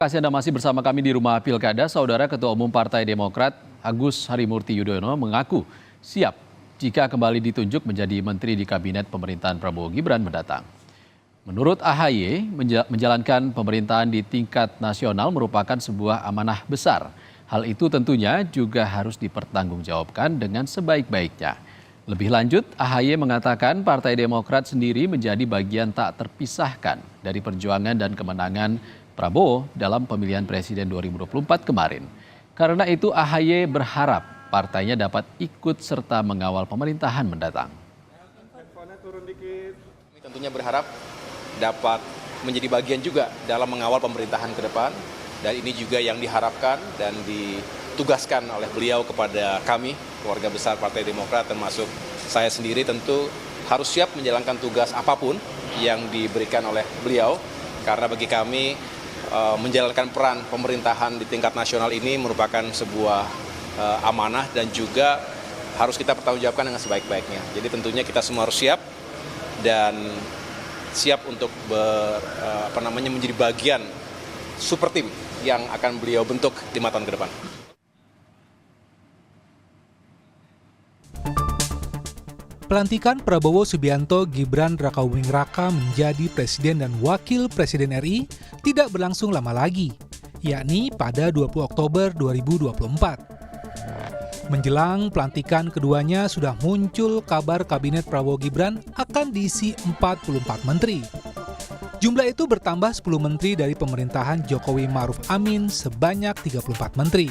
Terima kasih Anda masih bersama kami di Rumah Pilkada. Saudara Ketua Umum Partai Demokrat Agus Harimurti Yudhoyono mengaku siap jika kembali ditunjuk menjadi menteri di kabinet pemerintahan Prabowo Gibran mendatang. Menurut AHY, menjalankan pemerintahan di tingkat nasional merupakan sebuah amanah besar. Hal itu tentunya juga harus dipertanggungjawabkan dengan sebaik-baiknya. Lebih lanjut, AHY mengatakan Partai Demokrat sendiri menjadi bagian tak terpisahkan dari perjuangan dan kemenangan Prabowo dalam pemilihan presiden 2024 kemarin. Karena itu AHY berharap partainya dapat ikut serta mengawal pemerintahan mendatang. Tentunya berharap dapat menjadi bagian juga dalam mengawal pemerintahan ke depan. Dan ini juga yang diharapkan dan ditugaskan oleh beliau kepada kami, keluarga besar Partai Demokrat termasuk saya sendiri tentu harus siap menjalankan tugas apapun yang diberikan oleh beliau. Karena bagi kami menjalankan peran pemerintahan di tingkat nasional ini merupakan sebuah amanah dan juga harus kita pertanggungjawabkan dengan sebaik-baiknya. Jadi tentunya kita semua harus siap dan siap untuk menjadi bagian super tim yang akan beliau bentuk 5 tahun ke depan. Pelantikan Prabowo Subianto Gibran Rakabuming Raka menjadi Presiden dan Wakil Presiden RI tidak berlangsung lama lagi, yakni pada 20 Oktober 2024. Menjelang pelantikan keduanya sudah muncul kabar Kabinet Prabowo Gibran akan diisi 44 menteri. Jumlah itu bertambah 10 menteri dari pemerintahan Jokowi Ma'ruf Amin sebanyak 34 menteri.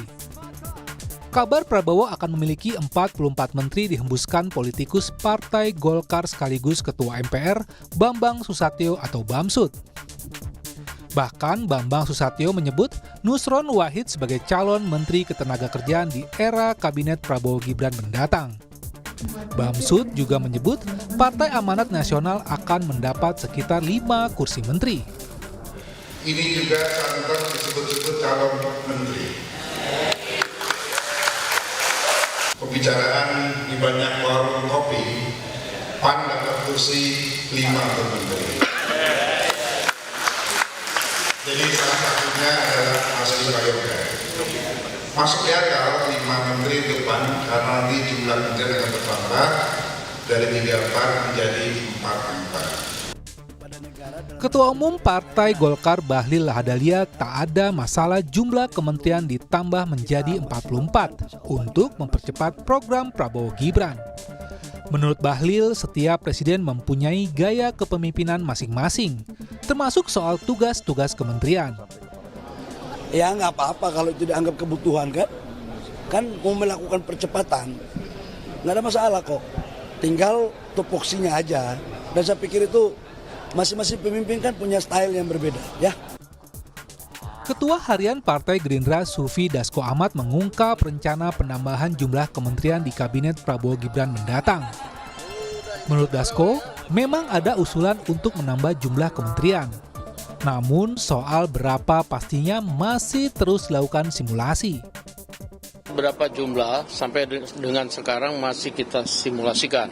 Kabar Prabowo akan memiliki 44 menteri dihembuskan politikus Partai Golkar sekaligus Ketua MPR Bambang Susatyo atau Bamsud. Bahkan Bambang Susatyo menyebut Nusron Wahid sebagai calon Menteri Ketenagakerjaan di era Kabinet Prabowo Gibran mendatang. Bamsud juga menyebut Partai Amanat Nasional akan mendapat sekitar 5 kursi menteri. Ini juga sangat disebut-sebut calon menteri. Pembicaraan di banyak warung kopi, PAN dapat kursi 5 menteri. Jadi salah satunya adalah Mas Prayoga. Masuk di akal 5 menteri untuk PAN karena nanti jumlah menteri akan bertambah dari 34 menjadi 44. Ketua Umum Partai Golkar Bahlil Lahadalia tak ada masalah jumlah kementerian ditambah menjadi 44 untuk mempercepat program Prabowo Gibran. Menurut Bahlil, setiap presiden mempunyai gaya kepemimpinan masing-masing, termasuk soal tugas-tugas kementerian. Ya nggak apa-apa kalau itu dianggap kebutuhan kan mau melakukan percepatan, nggak ada masalah kok. Tinggal tupoksinya aja. Dan saya pikir itu masing-masing pemimpin kan punya style yang berbeda, ya. Ketua Harian Partai Gerindra Sufi Dasko Ahmad mengungkap rencana penambahan jumlah kementerian di Kabinet Prabowo Gibran mendatang. Menurut Dasko, memang ada usulan untuk menambah jumlah kementerian. Namun soal berapa pastinya masih terus dilakukan simulasi. Berapa jumlah sampai dengan sekarang masih kita simulasikan.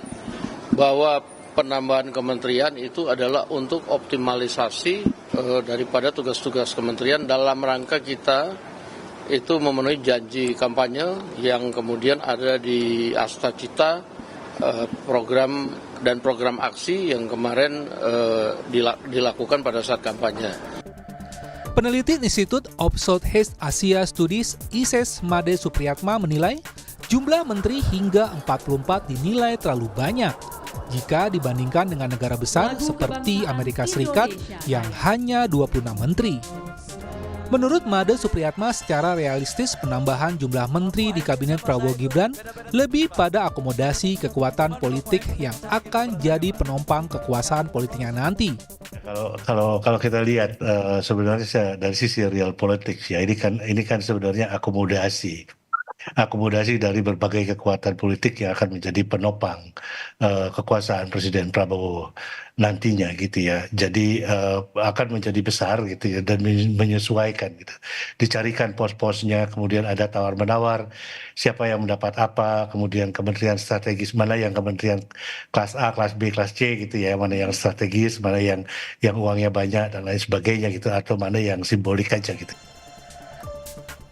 Bahwa penambahan kementerian itu adalah untuk optimalisasi daripada tugas-tugas kementerian dalam rangka kita itu memenuhi janji kampanye yang kemudian ada di Asta Cita, program dan program aksi yang kemarin dilakukan pada saat kampanye. Peneliti Institute of Southeast Asia Studies ISES Made Supriyatma menilai jumlah menteri hingga 44 dinilai terlalu banyak jika dibandingkan dengan negara besar seperti Amerika Serikat yang hanya 26 menteri. Menurut Made Supriyatma, secara realistis penambahan jumlah menteri di Kabinet Prabowo Gibran lebih pada akomodasi kekuatan politik yang akan jadi penopang kekuasaan politiknya nanti. Kalau kita lihat sebenarnya dari sisi real politik ya ini kan sebenarnya akomodasi. akomodasi dari berbagai kekuatan politik yang akan menjadi penopang kekuasaan Presiden Prabowo nantinya gitu ya. Jadi akan menjadi besar gitu ya dan menyesuaikan gitu. Dicarikan pos-posnya, kemudian ada tawar-menawar, siapa yang mendapat apa, kemudian kementerian strategis mana yang kementerian kelas A, kelas B, kelas C gitu ya, mana yang strategis, mana yang uangnya banyak dan lain sebagainya gitu, atau mana yang simbolik aja gitu.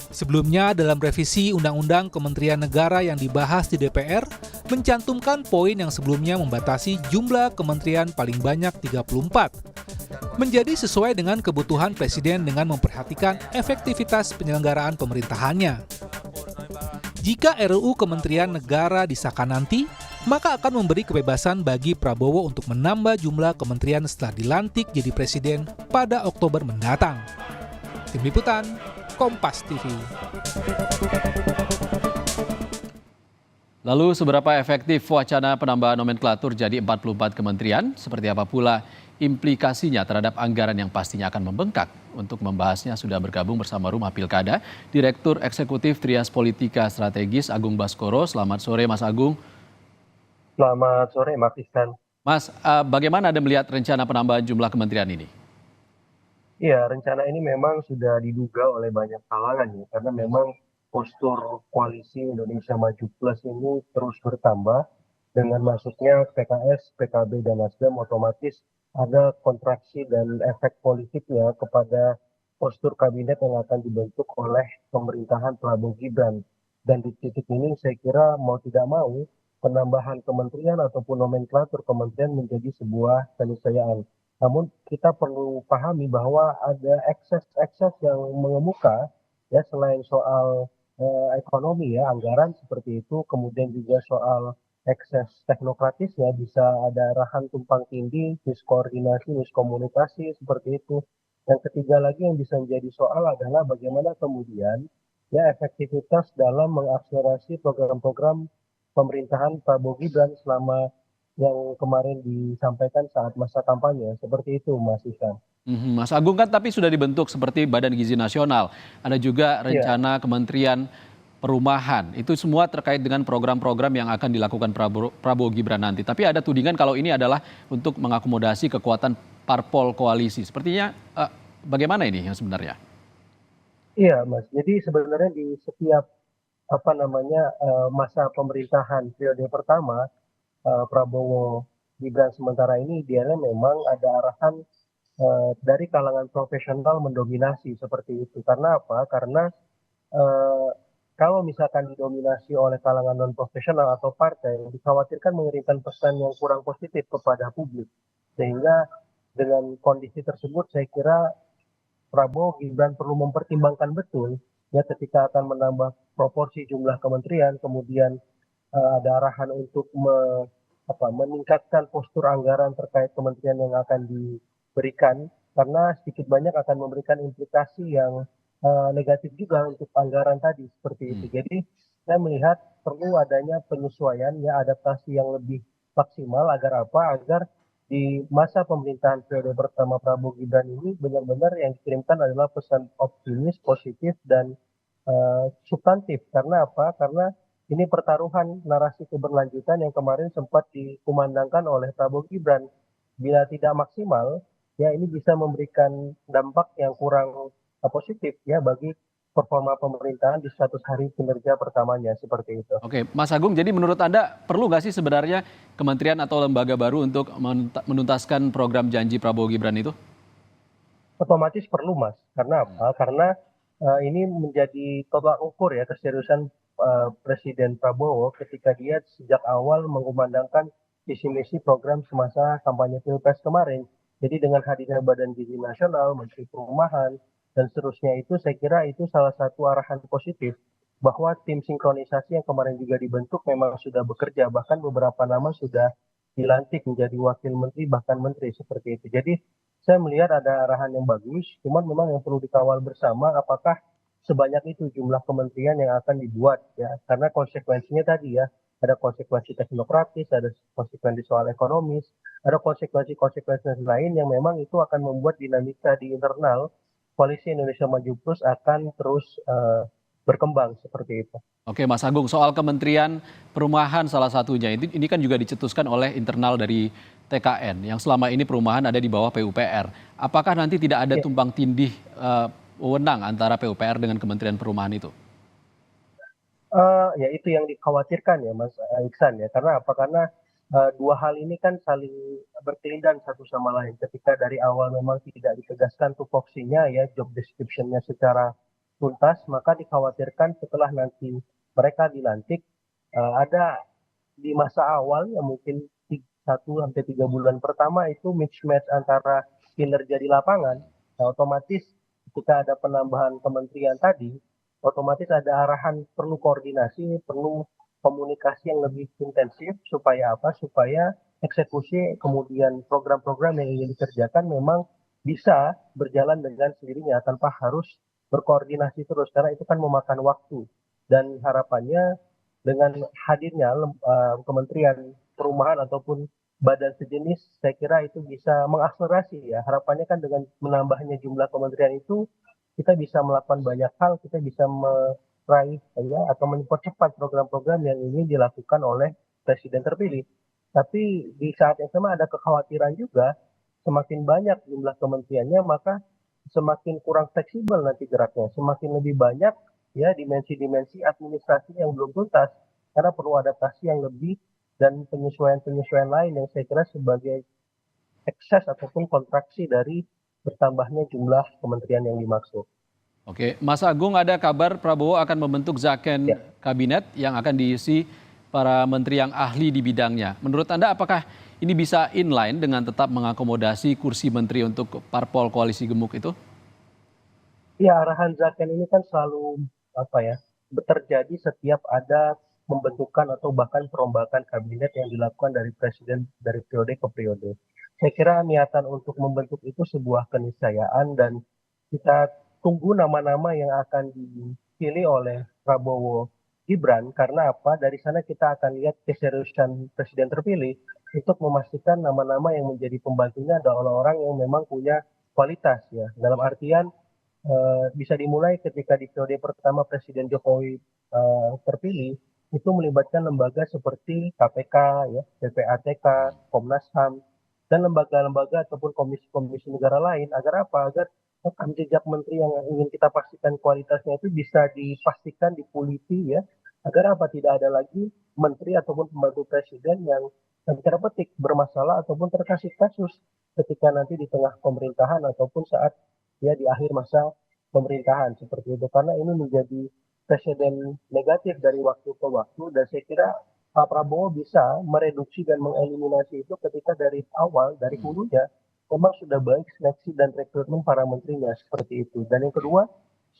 Sebelumnya, dalam revisi Undang-Undang Kementerian Negara yang dibahas di DPR, mencantumkan poin yang sebelumnya membatasi jumlah kementerian paling banyak 34. Menjadi sesuai dengan kebutuhan Presiden dengan memperhatikan efektivitas penyelenggaraan pemerintahannya. Jika RUU Kementerian Negara disahkan nanti, maka akan memberi kebebasan bagi Prabowo untuk menambah jumlah kementerian setelah dilantik jadi Presiden pada Oktober mendatang. Tim Liputan, Kompas TV. Lalu seberapa efektif wacana penambahan nomenklatur jadi 44 kementerian? Seperti apa pula implikasinya terhadap anggaran yang pastinya akan membengkak? Untuk membahasnya sudah bergabung bersama Rumah Pilkada, Direktur Eksekutif Trias Politika Strategis Agung Baskoro. Selamat sore Mas Agung. Selamat sore, Mas Ihsan. Mas, bagaimana Anda melihat rencana penambahan jumlah kementerian ini? Iya, rencana ini memang sudah diduga oleh banyak kalangan ya, karena memang postur koalisi Indonesia Maju Plus ini terus bertambah dengan masuknya PKS, PKB, dan Nasdem, otomatis ada kontraksi dan efek politiknya kepada postur kabinet yang akan dibentuk oleh pemerintahan Prabowo Gibran. Dan di titik ini saya kira mau tidak mau penambahan kementerian ataupun nomenklatur kementerian menjadi sebuah keniscayaan. Namun kita perlu pahami bahwa ada ekses-ekses yang mengemuka ya, selain soal ekonomi ya, anggaran seperti itu, kemudian juga soal ekses teknokratis ya, bisa ada arahan tumpang tindih, miskoordinasi, miskomunikasi seperti itu. Yang ketiga lagi yang bisa menjadi soal adalah bagaimana kemudian ya efektivitas dalam mengakselerasi program-program pemerintahan Prabowo Gibran selama yang kemarin disampaikan saat masa kampanye. Seperti itu, Mas Ihsan. Mas Agung kan tapi sudah dibentuk seperti Badan Gizi Nasional. Ada juga Iya. rencana Kementerian Perumahan. Itu semua terkait dengan program-program yang akan dilakukan Prabowo Gibran nanti. Tapi ada tudingan kalau ini adalah untuk mengakomodasi kekuatan parpol koalisi. Sepertinya bagaimana ini yang sebenarnya? Iya, Mas. Jadi sebenarnya di setiap masa pemerintahan periode pertama Prabowo Gibran sementara ini idealnya memang ada arahan dari kalangan profesional mendominasi seperti itu. Karena apa? Karena eh, kalau misalkan didominasi oleh kalangan non profesional atau partai, dikhawatirkan mengirimkan pesan yang kurang positif kepada publik. Sehingga dengan kondisi tersebut saya kira Prabowo Gibran perlu mempertimbangkan betul ya ketika akan menambah proporsi jumlah kementerian, kemudian ada arahan untuk meningkatkan postur anggaran terkait kementerian yang akan diberikan, karena sedikit banyak akan memberikan implikasi yang negatif juga untuk anggaran tadi seperti itu. Jadi saya melihat perlu adanya penyesuaian ya, adaptasi yang lebih maksimal agar apa? Agar di masa pemerintahan periode pertama Prabowo Gibran ini benar-benar yang dikirimkan adalah pesan optimis, positif, dan substantif. Karena apa? Karena ini pertaruhan narasi keberlanjutan yang kemarin sempat dikumandangkan oleh Prabowo Gibran. Bila tidak maksimal, ya ini bisa memberikan dampak yang kurang positif ya bagi performa pemerintahan di 100 hari kinerja pertamanya seperti itu. Oke, Mas Agung, jadi menurut Anda perlu nggak sih sebenarnya kementerian atau lembaga baru untuk menuntaskan program janji Prabowo Gibran itu? Otomatis perlu, Mas. Karena apa? Karena ini menjadi tolak ukur ya keseriusan Presiden Prabowo ketika dia sejak awal mengumandangkan visi misi program semasa kampanye Pilpres kemarin. Jadi dengan hadirnya Badan Gizi Nasional, Menteri Perumahan, dan seterusnya itu saya kira itu salah satu arahan positif bahwa tim sinkronisasi yang kemarin juga dibentuk memang sudah bekerja, bahkan beberapa nama sudah dilantik menjadi wakil menteri bahkan menteri seperti itu. Jadi saya melihat ada arahan yang bagus, cuman memang yang perlu dikawal bersama apakah sebanyak itu jumlah kementerian yang akan dibuat ya, karena konsekuensinya tadi ya, ada konsekuensi teknokratis, ada konsekuensi soal ekonomis, ada konsekuensi lain yang memang itu akan membuat dinamika di internal Koalisi Indonesia Maju Plus akan terus berkembang seperti itu. Oke, Mas Agung, soal Kementerian Perumahan salah satunya, ini kan juga dicetuskan oleh internal dari TKN, yang selama ini perumahan ada di bawah PUPR. Apakah nanti tidak ada Ya. tumpang tindih wewenang antara PUPR dengan Kementerian Perumahan itu? Ya itu yang dikhawatirkan ya Mas Iksan ya, karena apa? Karena dua hal ini kan saling berkelindan satu sama lain. Ketika dari awal memang tidak ditegaskan tupoksinya ya, job description-nya secara tuntas, maka dikhawatirkan setelah nanti mereka dilantik, ada di masa awal ya mungkin 1 sampai 3 bulan pertama itu mismatch antara kinerja di lapangan. Nah, otomatis ketika ada penambahan kementerian tadi, otomatis ada arahan perlu koordinasi, perlu komunikasi yang lebih intensif supaya apa? Supaya eksekusi kemudian program-program yang ingin dikerjakan memang bisa berjalan dengan sendirinya tanpa harus berkoordinasi terus, karena itu kan memakan waktu. Dan harapannya dengan hadirnya Kementerian Perumahan ataupun badan sejenis, saya kira itu bisa mengakselerasi ya. Harapannya kan dengan menambahnya jumlah kementerian itu kita bisa melakukan banyak hal, kita bisa meraih ya, atau mempercepat program-program yang ingin dilakukan oleh presiden terpilih. Tapi di saat yang sama ada kekhawatiran juga, semakin banyak jumlah kementeriannya maka semakin kurang fleksibel nanti geraknya, semakin lebih banyak ya dimensi-dimensi administrasi yang belum tuntas, karena perlu adaptasi yang lebih dan penyesuaian-penyesuaian lain yang saya kira sebagai ekses ataupun kontraksi dari bertambahnya jumlah kementerian yang dimaksud. Oke, Mas Agung, ada kabar Prabowo akan membentuk Zaken Ya. Kabinet yang akan diisi para menteri yang ahli di bidangnya. Menurut Anda apakah ini bisa inline dengan tetap mengakomodasi kursi menteri untuk parpol koalisi gemuk itu? Ya, arahan Zaken ini kan selalu terjadi setiap ada pembentukan atau bahkan perombakan kabinet yang dilakukan dari presiden dari periode ke periode. Saya kira niatan untuk membentuk itu sebuah keniscayaan dan kita tunggu nama-nama yang akan dipilih oleh Prabowo Gibran, karena apa? Dari sana kita akan lihat keseriusan presiden terpilih untuk memastikan nama-nama yang menjadi pembantunya adalah orang-orang yang memang punya kualitas ya. Dalam artian bisa dimulai ketika di periode pertama Presiden Jokowi terpilih, itu melibatkan lembaga seperti KPK, ya, PPATK, Komnas HAM, dan lembaga-lembaga ataupun komisi-komisi negara lain. Agar apa? Agar rekam jejak menteri yang ingin kita pastikan kualitasnya itu bisa dipastikan, dipuliti ya. Agar apa? Tidak ada lagi menteri ataupun pembantu presiden yang tanda petik bermasalah ataupun terkasih kasus ketika nanti di tengah pemerintahan ataupun saat ya di akhir masa pemerintahan seperti itu, karena ini menjadi presiden negatif dari waktu ke waktu, dan saya kira Pak Prabowo bisa mereduksi dan mengeliminasi itu ketika dari awal, dari hulunya memang sudah baik seleksi dan rekrutmen para menterinya seperti itu. Dan yang kedua,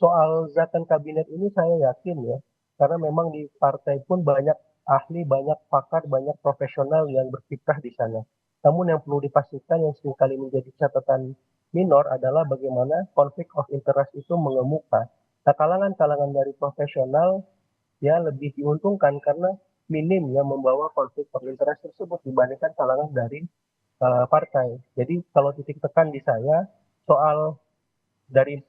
soal Zaken kabinet ini saya yakin ya, karena memang di partai pun banyak ahli, banyak pakar, banyak profesional yang berkiprah di sana. Namun yang perlu dipastikan yang seringkali menjadi catatan minor adalah bagaimana konflik of interest itu mengemuka. Nah, kalangan-kalangan dari profesional ya lebih diuntungkan karena minim yang membawa konflik of interest tersebut dibandingkan kalangan dari partai. Jadi kalau titik tekan di saya soal dari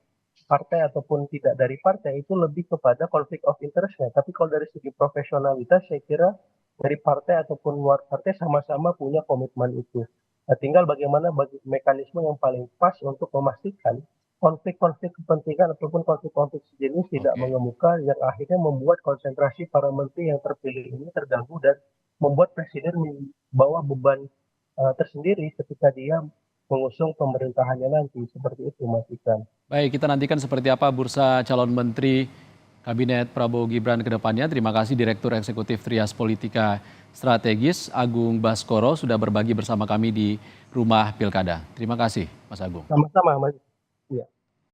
partai ataupun tidak dari partai itu lebih kepada konflik of interest-nya. Tapi kalau dari segi profesionalitas saya kira dari partai ataupun luar partai sama-sama punya komitmen itu. Nah, tinggal bagaimana mekanisme yang paling pas untuk memastikan konflik-konflik kepentingan ataupun konflik-konflik sejenis tidak mengemuka yang akhirnya membuat konsentrasi para menteri yang terpilih ini terganggu dan membuat presiden membawa beban tersendiri ketika dia mengusung pemerintahannya nanti. Seperti itu Mas Ikan. Baik, kita nantikan seperti apa bursa calon menteri Kabinet Prabowo Gibran ke depannya. Terima kasih Direktur Eksekutif Trias Politika Strategis Agung Baskoro sudah berbagi bersama kami di Rumah Pilkada. Terima kasih Mas Agung. Sama-sama Mas.